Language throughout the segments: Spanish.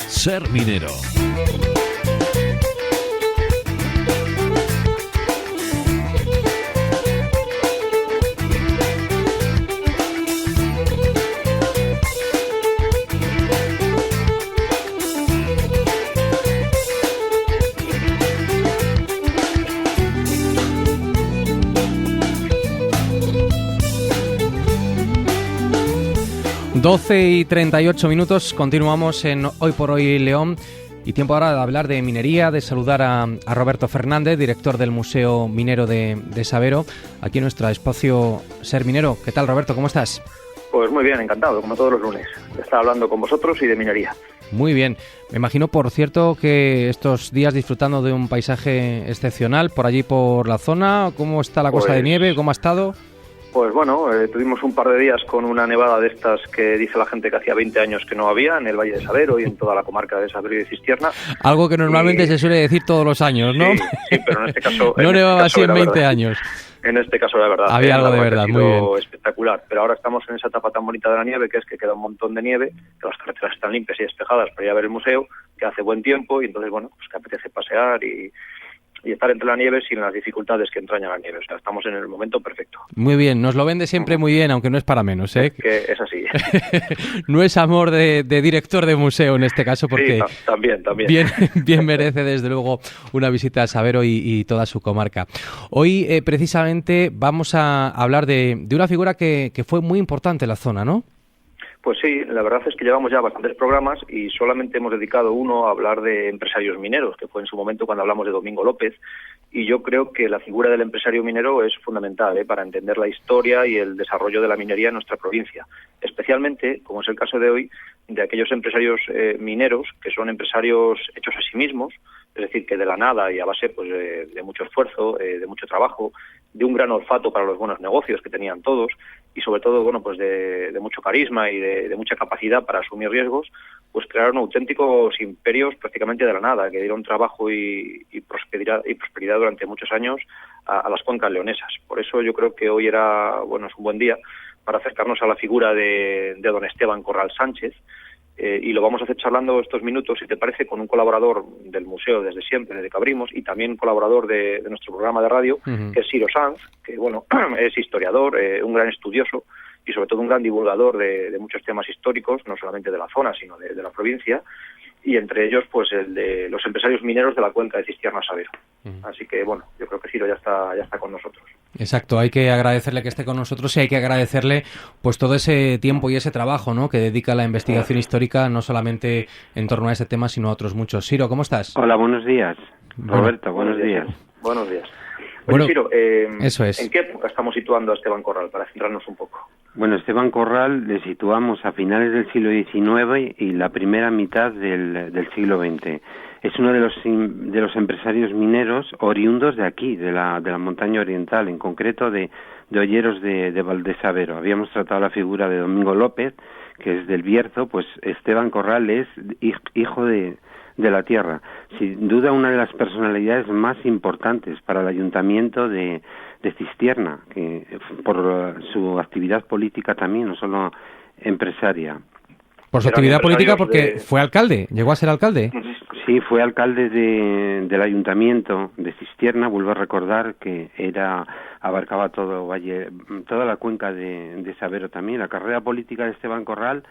Ser minero. Doce y 38 minutos, continuamos en Hoy por Hoy León y tiempo ahora de hablar de minería, de saludar a Roberto Fernández, director del Museo Minero de Sabero, aquí en nuestro espacio Ser Minero. ¿Qué tal, Roberto? ¿Cómo estás? Pues muy bien, encantado, como todos los lunes, de estar hablando con vosotros y de minería. Muy bien. Me imagino, por cierto, que estos días disfrutando de un paisaje excepcional por allí, por la zona. ¿Cómo está la cosa de nieve? ¿Cómo ha estado? Pues bueno, tuvimos un par de días con una nevada de estas que dice la gente que hacía 20 años que no había en el Valle de Sabero y en toda la comarca de Sabero y de Cistierna. Algo que normalmente se suele decir todos los años, ¿no? Sí, pero en este caso... no nevaba así en 20 años. En este caso, la verdad. Había algo de verdad, muy bien. Espectacular. Pero ahora estamos en esa etapa tan bonita de la nieve, que es que queda un montón de nieve, que las carreteras están limpias y despejadas para ir a ver el museo, que hace buen tiempo y entonces, bueno, pues que apetece pasear y estar entre la nieve sin las dificultades que entraña la nieve. O sea, estamos en el momento perfecto. Muy bien, nos lo vende siempre muy bien, aunque no es para menos, ¿eh? Que es así. No es amor de director de museo en este caso, porque sí, también. Bien merece, desde luego, una visita a Sabero y toda su comarca. Hoy, precisamente, vamos a hablar de una figura que fue muy importante en la zona, ¿no? Pues sí, la verdad es que llevamos ya bastantes programas y solamente hemos dedicado uno a hablar de empresarios mineros, que fue en su momento cuando hablamos de Domingo López, y yo creo que la figura del empresario minero es fundamental para entender la historia y el desarrollo de la minería en nuestra provincia, especialmente, como es el caso de hoy, de aquellos empresarios mineros que son empresarios hechos a sí mismos, es decir, que de la nada y a base pues de mucho esfuerzo, de mucho trabajo, de un gran olfato para los buenos negocios que tenían todos y sobre todo, bueno, pues de mucho carisma y de mucha capacidad para asumir riesgos, pues crearon auténticos imperios prácticamente de la nada, que dieron trabajo y prosperidad durante muchos años a las cuencas leonesas. Por eso yo creo que hoy es un buen día para acercarnos a la figura de don Esteban Corral Sánchez, y lo vamos a hacer charlando estos minutos, si te parece, con un colaborador del museo desde siempre, desde que abrimos, y también colaborador de nuestro programa de radio, que es Ciro Sanz, que bueno, es historiador, un gran estudioso y sobre todo un gran divulgador de muchos temas históricos, no solamente de la zona, sino de la provincia, y entre ellos pues el de los empresarios mineros de la cuenca de Cistierna-Sabero. Así que bueno, yo creo que Ciro ya está con nosotros. Exacto, hay que agradecerle que esté con nosotros y hay que agradecerle pues todo ese tiempo y ese trabajo, ¿no?, que dedica a la investigación histórica, no solamente en torno a ese tema, sino a otros muchos. Ciro, ¿cómo estás? Hola, buenos días. Roberto, buenos días. Buenos días. Bueno, Ciro, eso es. ¿En qué época estamos situando a Esteban Corral, para centrarnos un poco? Bueno, Esteban Corral le situamos a finales del siglo XIX y la primera mitad del siglo XX. Es uno de los empresarios mineros oriundos de aquí, de la montaña oriental, en concreto de Olleros de Valdesabero. Habíamos tratado la figura de Domingo López, que es del Bierzo, pues Esteban Corral es hijo de la tierra. Sin duda una de las personalidades más importantes para el ayuntamiento de Cistierna, que por su actividad política también, no solo empresaria. Por su actividad política, porque fue alcalde, llegó a ser alcalde. Sí, fue alcalde del ayuntamiento de Cistierna. Vuelvo a recordar que abarcaba toda la cuenca de Sabero también. La carrera política de Esteban Corral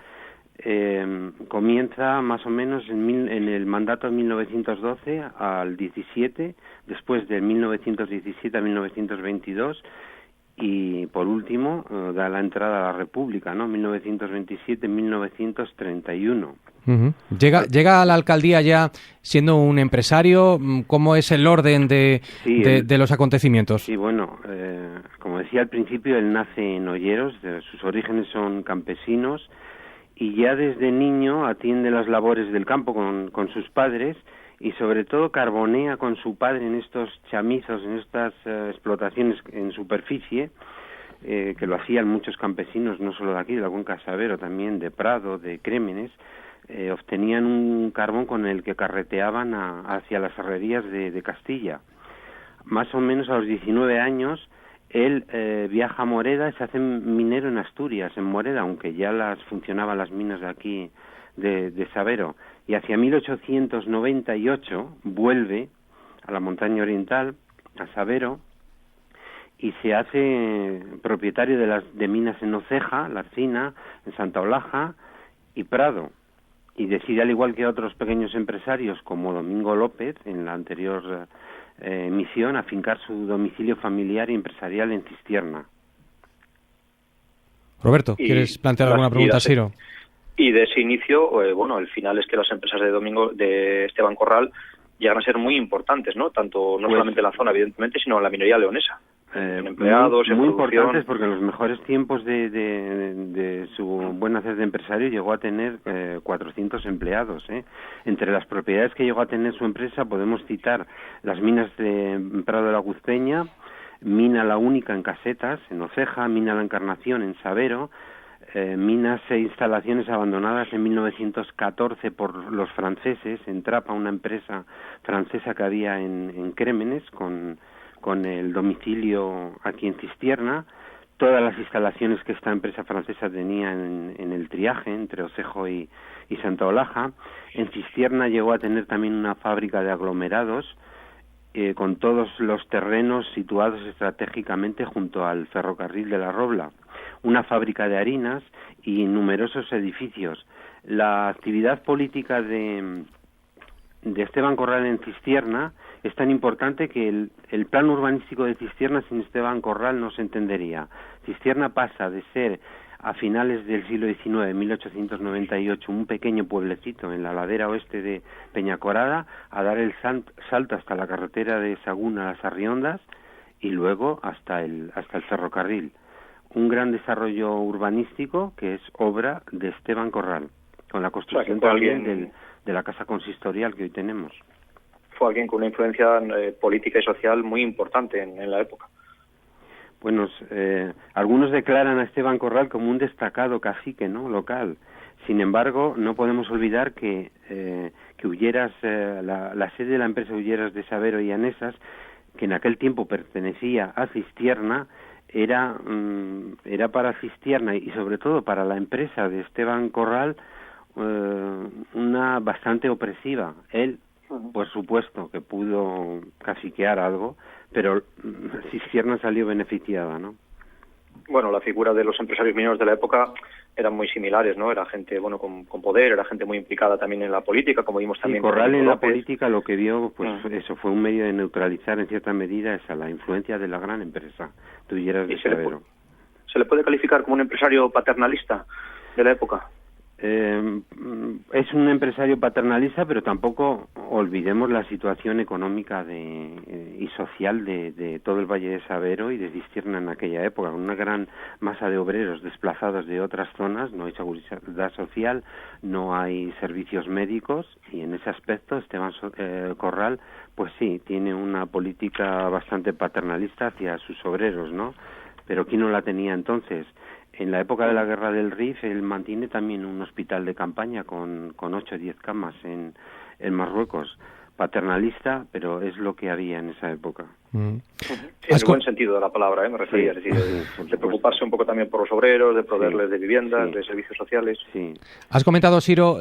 comienza más o menos en el mandato de 1912 al 17, después de 1917 a 1922, y por último da la entrada a la República, ¿no? 1927-1931. Llega a la alcaldía ya siendo un empresario. ¿Cómo es el orden de los acontecimientos? Sí, bueno, como decía al principio, él nace en Olleros, sus orígenes son campesinos, y ya desde niño atiende las labores del campo con sus padres y sobre todo carbonea con su padre en estos chamizos, en estas explotaciones en superficie, que lo hacían muchos campesinos, no solo de aquí, de la cuenca de Sabero, también de Prado, de Crémenes, obtenían un carbón con el que carreteaban hacia las herrerías de Castilla. Más o menos a los 19 años, él viaja a Moreda y se hace minero en Asturias, en Moreda, aunque ya funcionaban las minas de aquí, de Sabero. Y hacia 1898 vuelve a la montaña oriental, a Sabero, y se hace propietario de minas en Oceja, La Arcina, en Santa Olaja y Prado. Y decide, al igual que otros pequeños empresarios como Domingo López, en la anterior emisión, afincar su domicilio familiar y empresarial en Cistierna. Roberto, ¿quieres plantear alguna pregunta, Siro? Y de ese inicio, bueno, el final es que las empresas de Esteban Corral llegan a ser muy importantes, ¿no? Tanto no solamente en la zona, evidentemente, sino en la minería leonesa. En empleados, muy en producción. Importantes, porque en los mejores tiempos de su buen hacer de empresario llegó a tener 400 empleados. Entre las propiedades que llegó a tener su empresa podemos citar las minas de Prado de la Guzpeña, Mina La Única en Casetas, en Oceja, Mina La Encarnación en Sabero, minas e instalaciones abandonadas en 1914 por los franceses, en Trapa, una empresa francesa que había en Crémenes, con el domicilio aquí en Cistierna, todas las instalaciones que esta empresa francesa tenía en el triaje, entre Ocejo y Santa Olaja. En Cistierna llegó a tener también una fábrica de aglomerados, con todos los terrenos situados estratégicamente junto al ferrocarril de la Robla, una fábrica de harinas y numerosos edificios. La actividad política de Esteban Corral en Cistierna es tan importante que el plan urbanístico de Cistierna sin Esteban Corral no se entendería. Cistierna pasa de ser, a finales del siglo XIX, 1898, un pequeño pueblecito en la ladera oeste de Peñacorada, a dar el salto hasta la carretera de Sagún a las Arriondas y luego hasta el ferrocarril. Un gran desarrollo urbanístico que es obra de Esteban Corral, con la construcción también de la casa consistorial que hoy tenemos. Fue alguien con una influencia política y social muy importante en la época. Bueno, algunos declaran a Esteban Corral como un destacado cacique, ¿no?, local. Sin embargo, no podemos olvidar que Ulleras, la sede de la empresa Ulleras de Sabero y Anesas, que en aquel tiempo pertenecía a Cistierna, era para Cistierna y sobre todo para la empresa de Esteban Corral una bastante opresiva. Él, por supuesto, que pudo caciquear algo, pero Cistierna salió beneficiada, ¿no? Bueno, la figura de los empresarios mineros de la época eran muy similares, ¿no? Era gente, bueno, con poder, era gente muy implicada también en la política, como vimos también. Corral en la política lo que vio, pues eso fue un medio de neutralizar en cierta medida la influencia de la gran empresa de Ulleras de Sabero. ¿Se le puede calificar como un empresario paternalista de la época? Es un empresario paternalista, pero tampoco olvidemos la situación económica y social de todo el Valle de Sabero y de Cistierna en aquella época, una gran masa de obreros desplazados de otras zonas. No hay seguridad social, no hay servicios médicos, y en ese aspecto Esteban Corral, pues sí, tiene una política bastante paternalista hacia sus obreros, ¿no? Pero ¿quién no la tenía entonces? En la época de la Guerra del Rif, él mantiene también un hospital de campaña con 8 o 10 camas en Marruecos. Paternalista, pero es lo que había en esa época. En el buen sentido de la palabra, me refería. Sí, es decir, de preocuparse un poco también por los obreros, de proveerles de viviendas, de servicios sociales. Sí. Has comentado, Siro,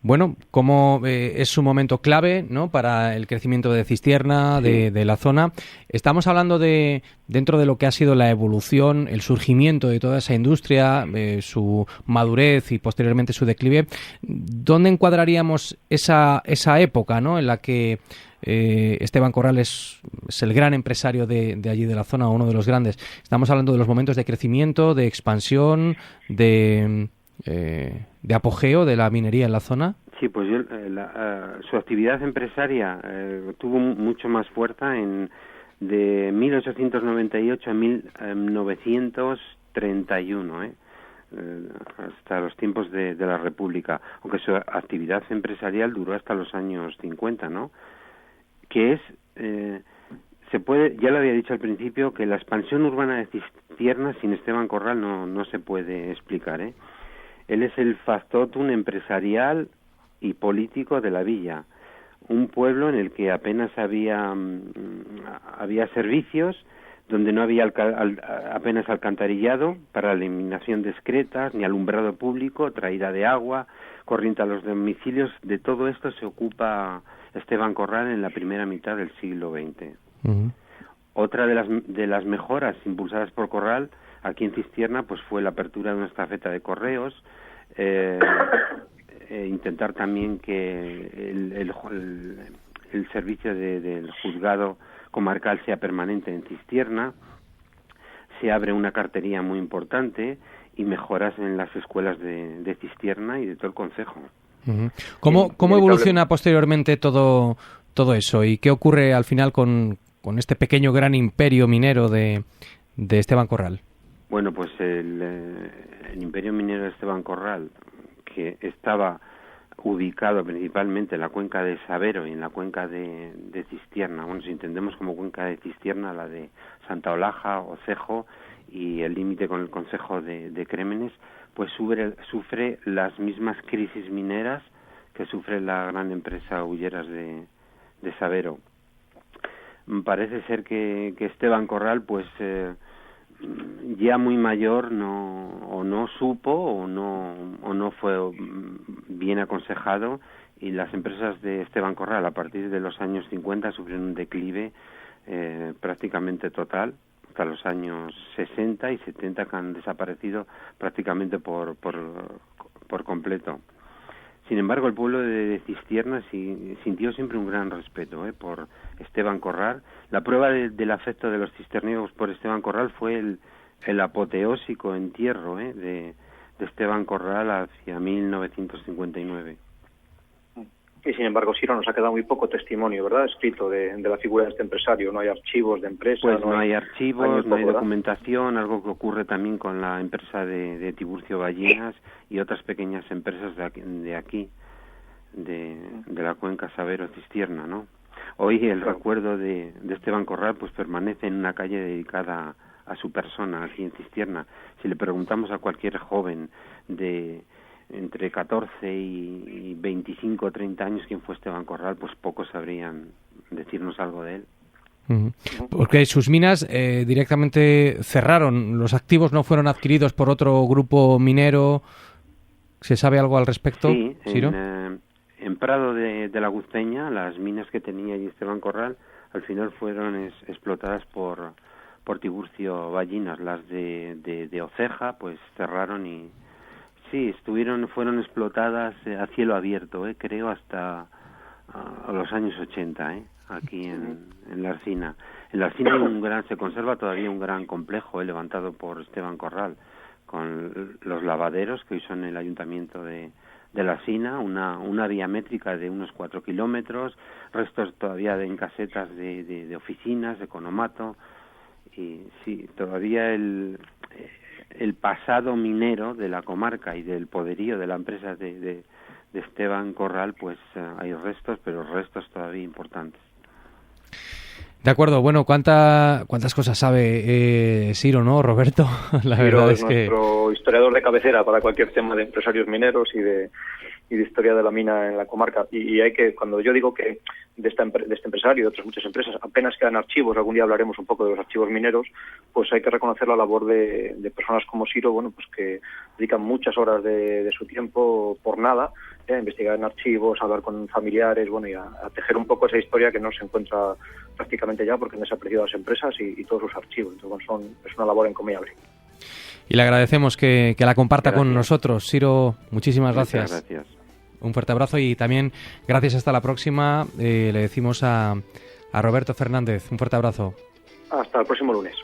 bueno, cómo es su momento clave, ¿no?, para el crecimiento de Cistierna, de la zona. Estamos hablando dentro de lo que ha sido la evolución, el surgimiento de toda esa industria, su madurez y posteriormente su declive. ¿Dónde encuadraríamos esa época, ¿no?, en la que Esteban Corral es el gran empresario de allí de la zona, uno de los grandes? Estamos hablando de los momentos de crecimiento, de expansión, de apogeo de la minería en la zona. Sí, pues su actividad empresaria tuvo mucho más fuerza de 1898 a 1931, hasta los tiempos de la República, aunque su actividad empresarial duró hasta los años 50, ¿no? Que ya lo había dicho al principio, que la expansión urbana de Cistierna sin Esteban Corral no se puede explicar, ¿eh? Él es el factotum empresarial y político de la villa, un pueblo en el que apenas había servicios, donde no había apenas alcantarillado para la eliminación de excretas, ni alumbrado público, traída de agua, corriente a los domicilios. De todo esto se ocupa Esteban Corral en la primera mitad del siglo XX. Uh-huh. Otra de las mejoras impulsadas por Corral aquí en Cistierna pues fue la apertura de una estafeta de correos, intentar también que el servicio del juzgado comarcal sea permanente en Cistierna. Se abre una cartería muy importante y mejoras en las escuelas de Cistierna y de todo el concejo. Uh-huh. ¿Cómo evoluciona posteriormente todo eso y qué ocurre al final con este pequeño gran imperio minero de Esteban Corral? Bueno, pues el imperio minero de Esteban Corral, que estaba ubicado principalmente en la cuenca de Sabero y en la cuenca de Cistierna. Bueno, si entendemos como cuenca de Cistierna la de Santa Olaja, Ocejo y el límite con el concejo de Crémenes, pues sufre las mismas crisis mineras que sufre la gran empresa Hulleras de Sabero. Parece ser que Esteban Corral, pues ya muy mayor, no supo o no fue bien aconsejado, y las empresas de Esteban Corral a partir de los años 50 sufrieron un declive prácticamente total, hasta los años 60 y 70, que han desaparecido prácticamente por completo. Sin embargo, el pueblo de Cistierna sintió siempre un gran respeto por Esteban Corral. La prueba del afecto de los cisterniegos por Esteban Corral fue el apoteósico entierro de Esteban Corral hacia 1959. Y sin embargo, Siro, nos ha quedado muy poco testimonio, ¿verdad?, escrito de la figura de este empresario. No hay archivos de empresa. Pues no hay archivos, no hay documentación, algo que ocurre también con la empresa de Tiburcio Ballinas y otras pequeñas empresas de aquí, de la cuenca Sabero-Cistierna, ¿no? Hoy el recuerdo de Esteban Corral pues permanece en una calle dedicada a su persona aquí en Cistierna. Si le preguntamos a cualquier joven de entre 14 y 25 o 30 años quién fue Esteban Corral, pues pocos sabrían decirnos algo de él. Porque sus minas directamente cerraron, los activos no fueron adquiridos por otro grupo minero. ¿Se sabe algo al respecto, sí, Siro? En Prado de la Guzteña, las minas que tenía allí Esteban Corral al final fueron explotadas por Tiburcio Ballinas. Las de Oceja pues cerraron y sí, fueron explotadas a cielo abierto, creo hasta a los años 80, aquí en la Arcina. En la Arcina se conserva todavía un gran complejo levantado por Esteban Corral, con los lavaderos que hoy son el ayuntamiento de la Arcina, una vía métrica de unos 4 kilómetros, restos todavía en casetas de oficinas, de economato, y sí, todavía el pasado minero de la comarca y del poderío de la empresa de Esteban Corral, pues hay restos, pero restos todavía importantes. De acuerdo, bueno, ¿cuántas cosas sabe Siro, no, Roberto? La Siro verdad es nuestro historiador de cabecera para cualquier tema de empresarios mineros y de historia de la mina en la comarca. Y hay que, cuando yo digo que de este empresario y de otras muchas empresas apenas quedan archivos, algún día hablaremos un poco de los archivos mineros, pues hay que reconocer la labor de personas como Siro, bueno, pues que dedican muchas horas de su tiempo por nada, a investigar en archivos, a hablar con familiares, bueno, y a tejer un poco esa historia que no se encuentra prácticamente ya porque han desaparecido las empresas y todos sus archivos. Entonces, bueno, es una labor encomiable. Y le agradecemos que la comparta con nosotros. Siro, muchísimas gracias. Muchas gracias. Un fuerte abrazo y también gracias, hasta la próxima. Le decimos a Roberto Fernández. Un fuerte abrazo. Hasta el próximo lunes.